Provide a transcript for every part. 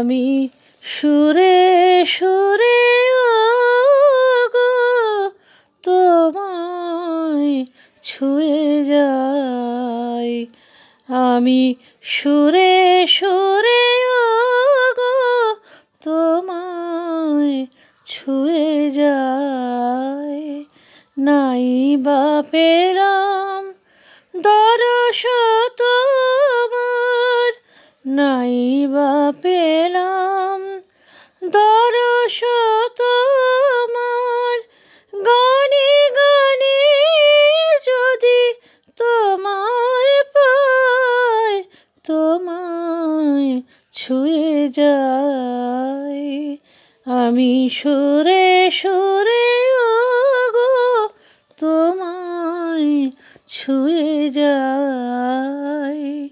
আমি সুরে সুরে ওগো তোমায় ছুঁয়ে যাই। আমি সুরে সুরে ওগো তোমায় ছুঁয়ে যাই। নাই বা পেলাম দরস তোমার, নাই বা পেলাম দরস তোমার, গানে গানে যদি তোমায় পাই, তোমায় ছুঁয়ে যাই। আমি সুরে সুরে ওগো তোমায় ছুঁয়ে যাই।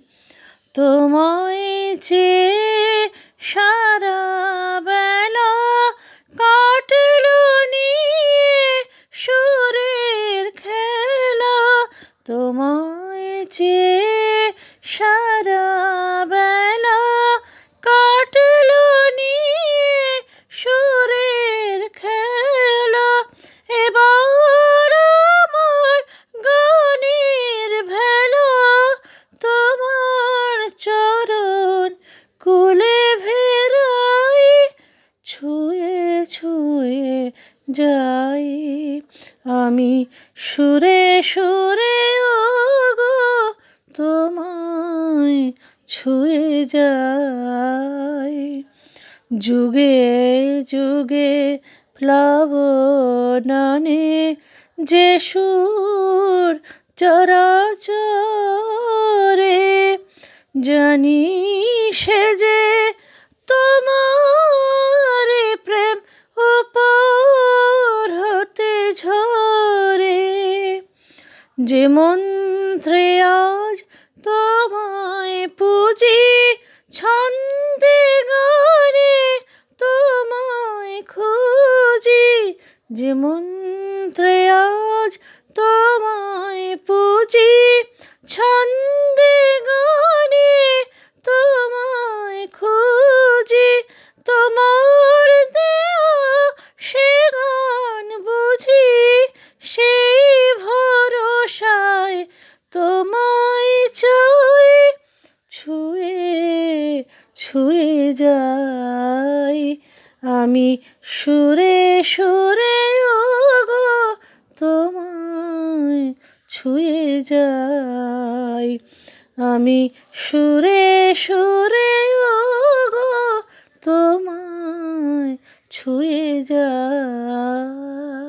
তোমায় চেয়ে সারা বেলা কাটলো নিয়ে সুরের খেলা। তোমায় চেয়ে সারা বেলা কাটলো নিয়ে সুরের খেলা। এবার আমার গানের ভেলা তোমার চরণ কুলে ভেরাই, ছুঁয়ে ছুঁয়ে যাই। আমি সুরে সুরে ওগো তোমায় ছুঁয়ে যাই। যুগে যুগে প্লাবনানে যে সুর চরাচরে, জানি সে যে তোমার প্রেম উপর হতে ঝরে। যে মন্ত্রে আজ তোমায় পুজি, ছন্দে গানে তোমায় খুঁজি। যে মন্ত্রে আজ তোমায় পুজি, ছন্দে গানে তোমায় খুঁজি। তোমার দেওয়া সে গান বুঝি, সেই ভরসায় তোমায় চাই। ছুঁয়ে ছুঁয়ে যাই। আমি সুরে সুরে ওগো তোমায় ছুঁয়ে যাই। আমি সুরে সুরে ওগো তোমায় ছুঁয়ে যাই।